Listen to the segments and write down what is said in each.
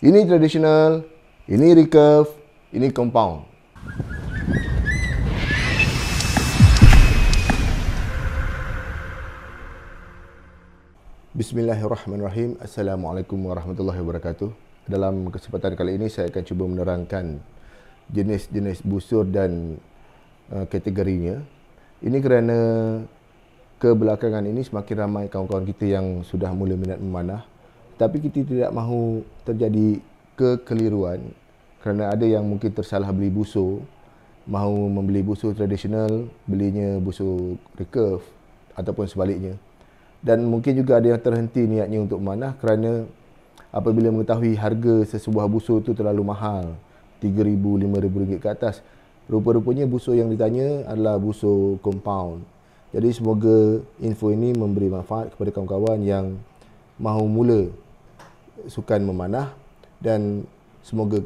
Ini tradisional, ini recurve, ini compound. Bismillahirrahmanirrahim. Assalamualaikum warahmatullahi wabarakatuh. Dalam kesempatan kali ini saya akan cuba menerangkan jenis-jenis busur dan kategorinya. Ini kerana kebelakangan ini semakin ramai kawan-kawan kita yang sudah mula minat memanah, tapi kita tidak mahu terjadi kekeliruan kerana ada yang mungkin tersalah beli busur, mahu membeli busur tradisional, belinya busur recurve ataupun sebaliknya. Dan mungkin juga ada yang terhenti niatnya untuk memanah kerana apabila mengetahui harga sesebuah busur itu terlalu mahal, RM3,000, RM5,000 ke atas, rupa-rupanya busur yang ditanya adalah busur compound. Jadi semoga info ini memberi manfaat kepada kawan-kawan yang mahu mula sukan memanah dan semoga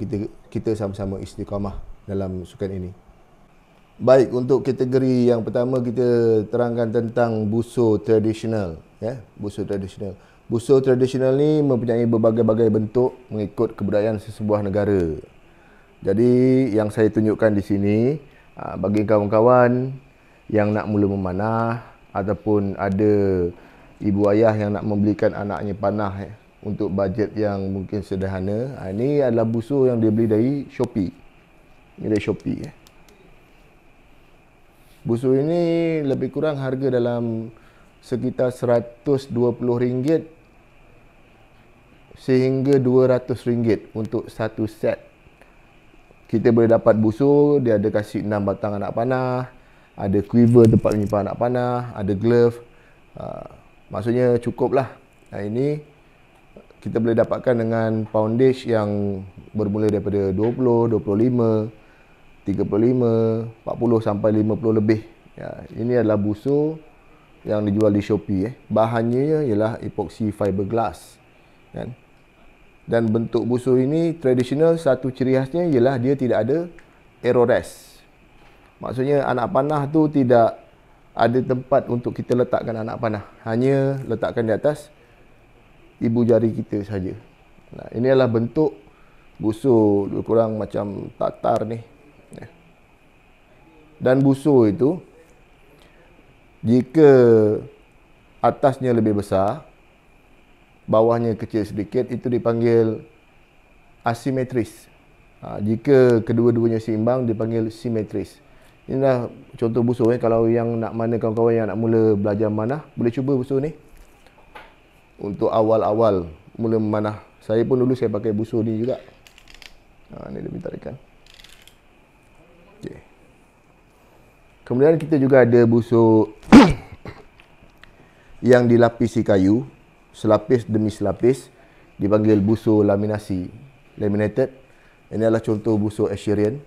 kita sama-sama istiqamah dalam sukan ini. Baik, untuk kategori yang pertama kita terangkan tentang busur tradisional, ya. Busur tradisional. Busur tradisional ni mempunyai berbagai-bagai bentuk mengikut kebudayaan sesebuah negara. Jadi yang saya tunjukkan di sini bagi kawan-kawan yang nak mula memanah ataupun ada ibu ayah yang nak membelikan anaknya panah untuk bajet yang mungkin sederhana. Ini adalah busur yang dia beli dari Shopee. Ini dari Shopee. Busur ini lebih kurang harga dalam sekitar RM120 sehingga RM200 untuk satu set. Kita boleh dapat busur, dia ada kasih 6 batang anak panah, ada quiver tempat menyimpan anak panah, ada glove. Maksudnya cukup lah. Ini kita boleh dapatkan dengan poundage yang bermula daripada 20, 25, 35, 40 sampai 50 lebih. Ini adalah busur yang dijual di Shopee. Bahannya ialah epoxy fiberglass. Dan bentuk busur ini tradisional, satu ciri khasnya ialah dia tidak ada arrow rest. Maksudnya anak panah tu tidak ada tempat untuk kita letakkan anak panah. Hanya letakkan di atas ibu jari kita saja. Ini adalah bentuk busur lebih kurang macam tatar ni. Dan busur itu jika atasnya lebih besar, bawahnya kecil sedikit, itu dipanggil asimetris. Jika kedua-duanya seimbang dipanggil simetris. Inilah contoh busur. Kalau yang nak mana kawan-kawan yang nak mula belajar memanah, boleh cuba busur ni untuk awal-awal mula memanah. Saya pun dulu saya pakai busur ni juga. Ni lebih tarikan. Okay. Kemudian kita juga ada busur yang dilapisi kayu, selapis demi selapis, dipanggil busur laminasi, laminated. Ini adalah contoh busur Assyrian.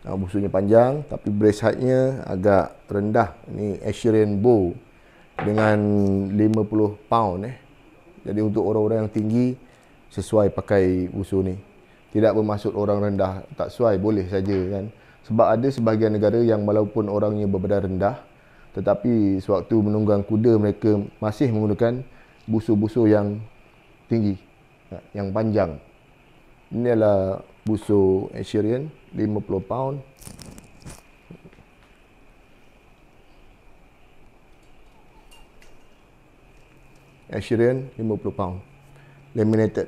Busurnya panjang tapi brace height-nya agak rendah. Ini Assyrian bow dengan 50 pound. Jadi untuk orang-orang yang tinggi sesuai pakai busur ni. Tidak bermaksud orang rendah tak sesuai, boleh saja kan. Sebab ada sebahagian negara yang walaupun orangnya berbadan rendah, tetapi sewaktu menunggang kuda mereka masih menggunakan busur-busur yang tinggi, yang panjang. Ini adalah busur Assyrian 50 pound. Assyrian 50 pound. Laminated.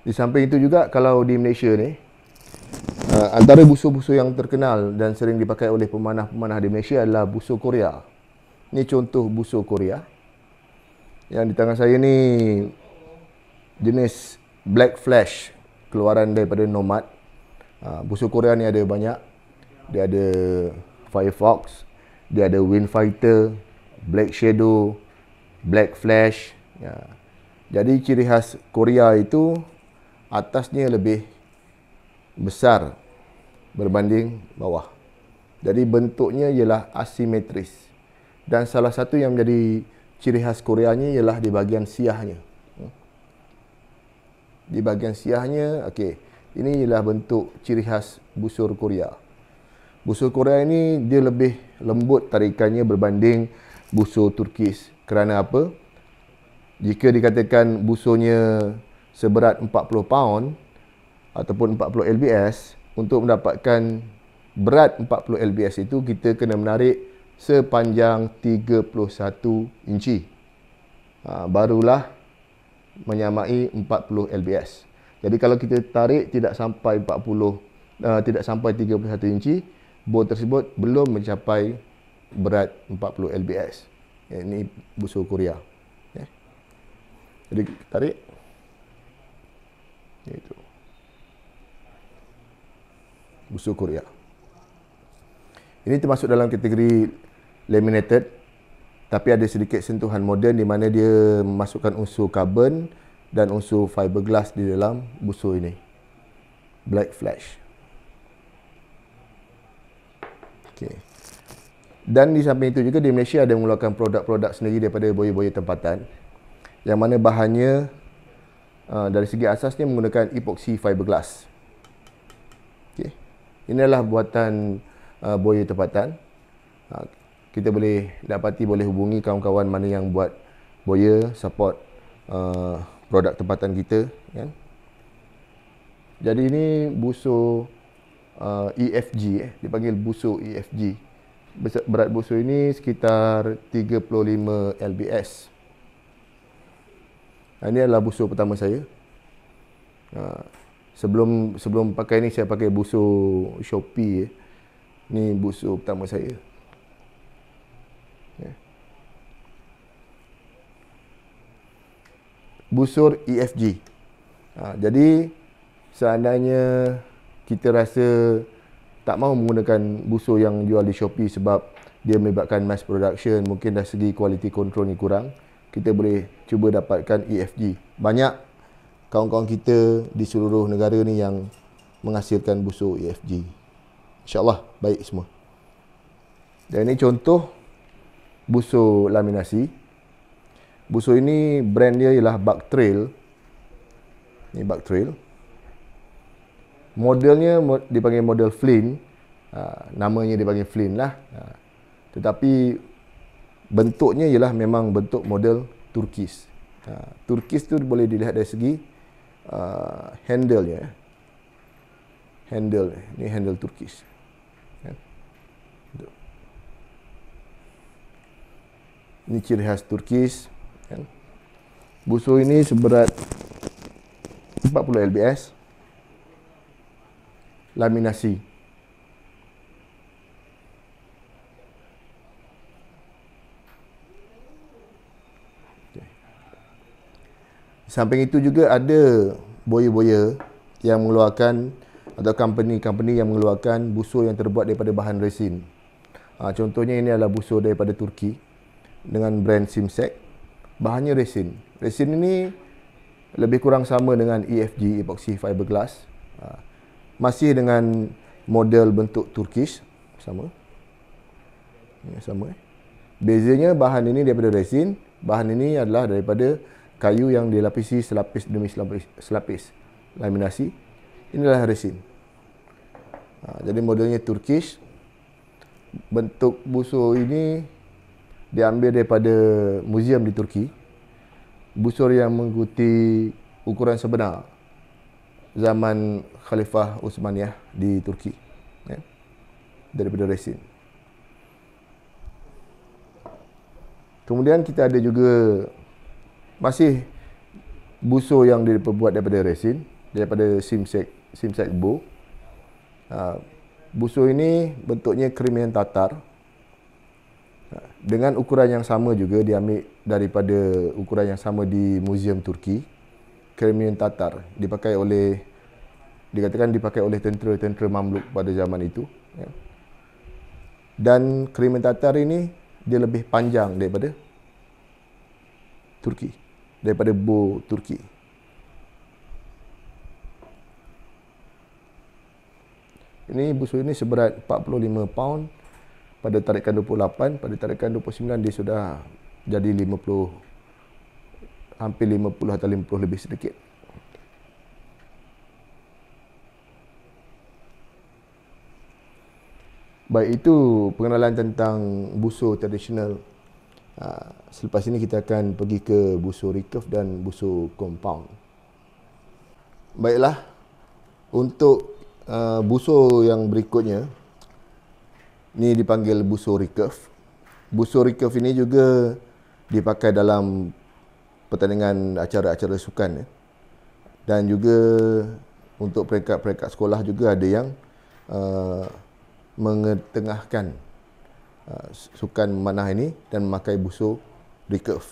Di samping itu juga kalau di Malaysia ni, antara busur-busur yang terkenal dan sering dipakai oleh pemanah-pemanah di Malaysia adalah busur Korea. Ini contoh busur Korea. Yang di tangan saya ni jenis Black Flash, keluaran daripada Nomad. Busur Korea ni ada banyak. Dia ada Firefox, dia ada Windfighter, Black Shadow, Black Flash. Jadi ciri khas Korea itu atasnya lebih besar berbanding bawah. Jadi bentuknya ialah asimetris. Dan salah satu yang menjadi ciri khas Koreanya ialah di bahagian siahnya. Di bahagian siahnya, okey. Ini ialah bentuk ciri khas busur Korea. Busur Korea ini dia lebih lembut tarikannya berbanding busur Turkis. Kerana apa? Jika dikatakan busurnya seberat 40 pound ataupun 40 lbs, untuk mendapatkan berat 40 lbs itu kita kena menarik sepanjang 31 inci. Barulah menyamai 40 lbs. Jadi kalau kita tarik tidak sampai 31 inci, bor tersebut belum mencapai berat 40 lbs. Ini busur Korea. Jadi tarik. Itu. Busur Korea. Ini termasuk dalam kategori laminated, tapi ada sedikit sentuhan moden di mana dia memasukkan unsur karbon dan unsur fiberglass di dalam busur ini. Black flash. Okey. Dan di samping itu juga di Malaysia ada mengeluarkan produk-produk sendiri daripada boya-boya tempatan, yang mana bahannya dari segi asasnya menggunakan epoxy fiberglass. Okey. Ini adalah buatan boya tempatan. Kita boleh dapati, boleh hubungi kawan-kawan mana yang buat boya, support produk tempatan kita, kan? Jadi ini busur EFG, dipanggil busur EFG. Berat busur ini sekitar 35 lbs. Ini adalah busur pertama saya. Sebelum pakai ni saya pakai busur Shopee. Ni busur pertama saya. Busur EFG. Jadi seandainya kita rasa tak mahu menggunakan busur yang jual di Shopee sebab dia melibatkan mass production, mungkin dari segi quality control ni kurang, kita boleh cuba dapatkan EFG. Banyak kawan-kawan kita di seluruh negara ni yang menghasilkan busur EFG. InsyaAllah baik semua. Dan ini contoh busur laminasi. Busur ini brand dia ialah Buck Trail. Ini Buck Trail. Modelnya dipanggil model Flint. Namanya dipanggil Flint lah. Tetapi bentuknya ialah memang bentuk model Turkish. Turkish tu boleh dilihat dari segi handle-nya. Handle ni handle Turkish. Ini ciri khas Turkish. Busur ini seberat 40 lbs. Laminasi. Samping itu juga ada boya-boya yang mengeluarkan, atau company-company yang mengeluarkan busur yang terbuat daripada bahan resin. Contohnya ini adalah busur daripada Turki dengan brand Simsek. Bahannya resin. Resin ini lebih kurang sama dengan EFG, epoxy fiberglass. Masih dengan model bentuk Turkish, sama. Sama. Bezanya bahan ini daripada resin, bahan ini adalah daripada kayu yang dilapisi selapis demi selapis. Laminasi. Inilah resin. Jadi modelnya Turkish. Bentuk busur ini diambil daripada muzium di Turki. Busur yang mengikuti ukuran sebenar zaman Khalifah Utsmaniyah di Turki, daripada resin. Kemudian kita ada juga masih busur yang diperbuat daripada resin, daripada Simsek Bow. Busur ini bentuknya kremian tatar. Dengan ukuran yang sama juga, diambil daripada ukuran yang sama di Muzium Turki. Kremian tatar dikatakan dipakai oleh tentera-tentera Mamluk pada zaman itu. Dan kremian tatar ini dia lebih panjang daripada Turki, daripada bow Turki. Ini busur ini seberat 45 pound. Pada tarikan 28, pada tarikan 29 dia sudah jadi 50, hampir 50 atau 50 lebih sedikit. Baik, itu pengenalan tentang busur tradisional Selepas ini kita akan pergi ke busur recurve dan busur compound. Baiklah, untuk busur yang berikutnya, ni dipanggil busur recurve. Busur recurve ini juga dipakai dalam pertandingan acara-acara sukan, ya. Dan juga untuk peringkat-peringkat sekolah juga ada yang mengetengahkan sukan memanah ini dan memakai busur recurve.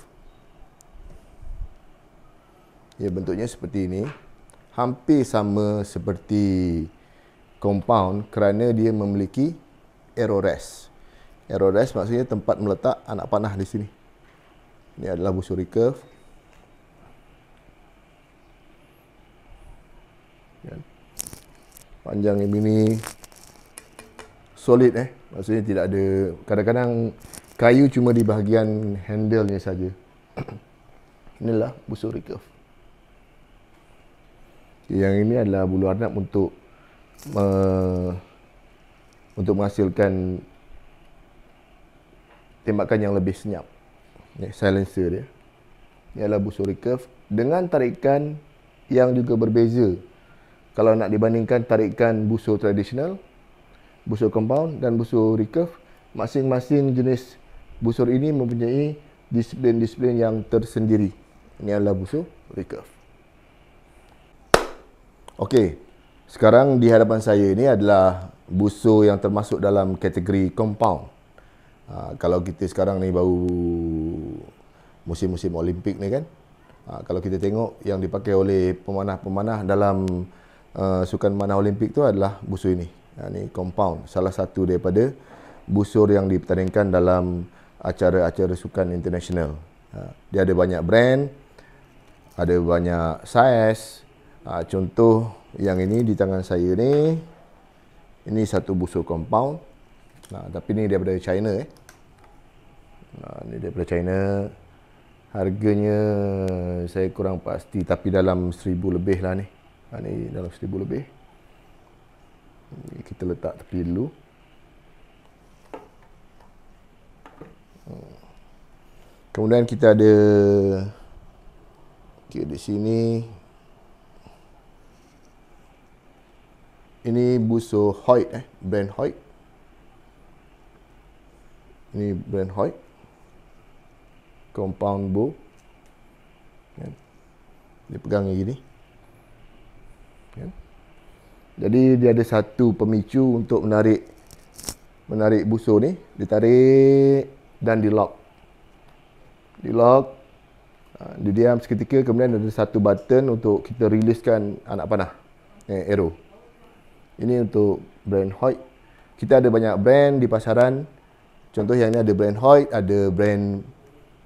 Ya, bentuknya seperti ini. Hampir sama seperti compound kerana dia memiliki arrow rest. Arrow rest maksudnya tempat meletak anak panah di sini. Ini adalah busur recurve. Panjang ini solid, maksudnya tidak ada, kadang-kadang kayu cuma di bahagian handle-nya saja. Inilah busur recurve. Yang ini adalah bulu arnab untuk menghasilkan tembakan yang lebih senyap. Silencer dia. Ini adalah busur recurve dengan tarikan yang juga berbeza. Kalau nak dibandingkan tarikan busur tradisional, busur compound dan busur recurve, masing-masing jenis busur ini mempunyai disiplin-disiplin yang tersendiri. Ini adalah busur recurve. Okey, sekarang di hadapan saya ini adalah busur yang termasuk dalam kategori compound. Kalau kita sekarang ni baru musim-musim Olimpik ni kan, kalau kita tengok yang dipakai oleh pemanah-pemanah dalam sukan memanah Olimpik tu adalah busur ini. Ini compound, salah satu daripada busur yang dipertandingkan dalam acara-acara sukan international. Dia ada banyak brand, ada banyak saiz. Contoh yang ini di tangan saya ni, ini satu busur compound. Tapi ni daripada China. Ni daripada China. Harganya saya kurang pasti, tapi dalam 1,000 lebih lah ni. Ni dalam 1,000 lebih. Kita letak tepi dulu. Kemudian kita ada di sini. Ini busur Hoyt, brand Hoyt. Ini brand Hoyt. Compound bow. Dia pegang gini. Jadi dia ada satu pemicu untuk menarik busur ni. Ditarik dan di lock. Di lock. Dia diam seketika, kemudian ada satu button untuk kita riliskan anak panah. Arrow. Ini untuk brand Hoyt. Kita ada banyak brand di pasaran. Contoh yang ini ada brand Hoyt, ada brand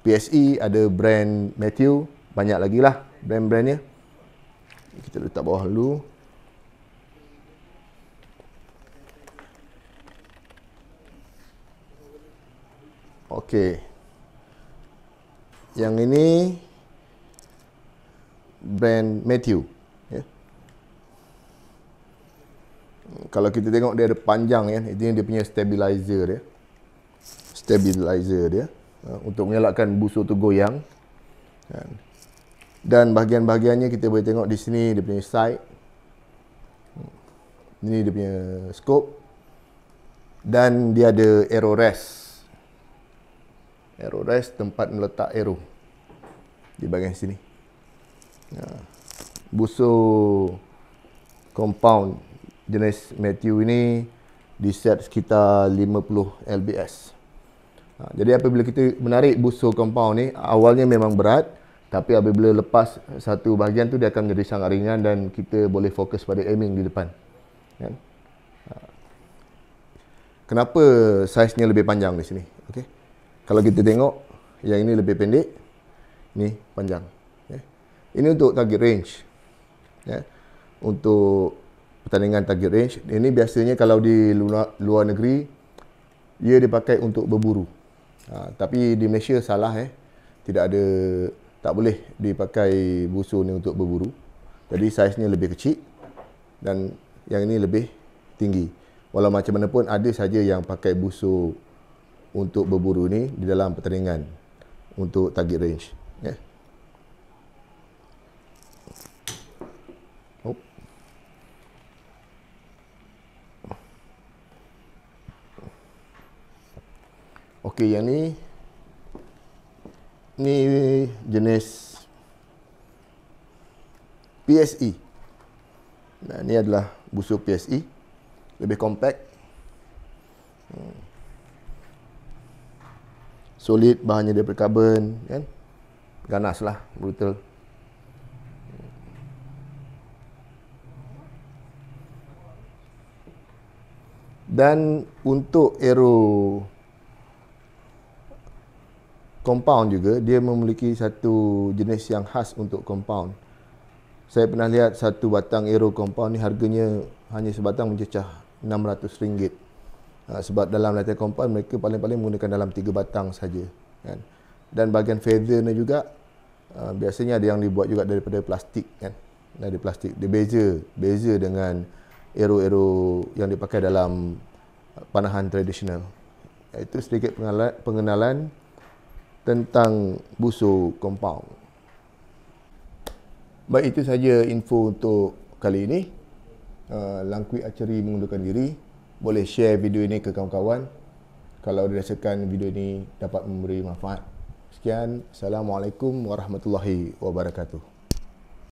PSE, ada brand Matthew. Banyak lagi lah brand-brandnya. Kita letak bawah dulu. Okey. Yang ini brand Matthew. Kalau kita tengok dia ada panjang, ini dia punya stabilizer dia. Stabilizer dia untuk mengelakkan busur tu goyang. Dan bahagian-bahagiannya kita boleh tengok di sini dia punya sight. Ini dia punya scope. Dan dia ada arrow rest. Arrow rest, tempat meletak arrow di bahagian sini. Busur compound jenis Matthew ini di set sekitar 50 lbs. Jadi apabila kita menarik busur compound ni, awalnya memang berat, tapi apabila lepas satu bahagian tu dia akan menjadi sangat ringan dan kita boleh fokus pada aiming di depan. Kenapa saiznya lebih panjang di sini? Okey. Kalau kita tengok yang ini lebih pendek, ni panjang. Ini untuk target range. Untuk pertandingan target range, ini biasanya kalau di luar negeri ia dipakai untuk berburu. Tapi di Malaysia salah, tidak ada, tak boleh dipakai busur ni untuk berburu. Jadi saiznya lebih kecil dan yang ini lebih tinggi. Walau macam mana pun ada saja yang pakai busur untuk berburu ni di dalam pertandingan. untuk target range. Ya. Oh. Okey, yang ni jenis PSE. Nah, ni adalah busur PSE, lebih compact, solid, bahannya daripada karbon, kan? Ganas lah, brutal. Dan untuk arrow compound juga, dia memiliki satu jenis yang khas untuk compound. Saya pernah lihat satu batang arrow compound ni harganya hanya sebatang mencecah RM600. Sebab dalam latihan compound mereka paling-paling menggunakan dalam 3 batang saja, kan? Dan bahagian feather ni juga biasanya ada yang dibuat juga daripada plastik, kan? Dari plastik. Dia beza dengan arrow-arrow yang dipakai dalam panahan tradisional. Itu sedikit pengenalan tentang busur compound. Baik, itu saja info untuk kali ini. Langkuit Archery mengundurkan diri. Boleh share video ini ke kawan-kawan kalau dirasakan video ini dapat memberi manfaat. Sekian, Assalamualaikum warahmatullahi wabarakatuh.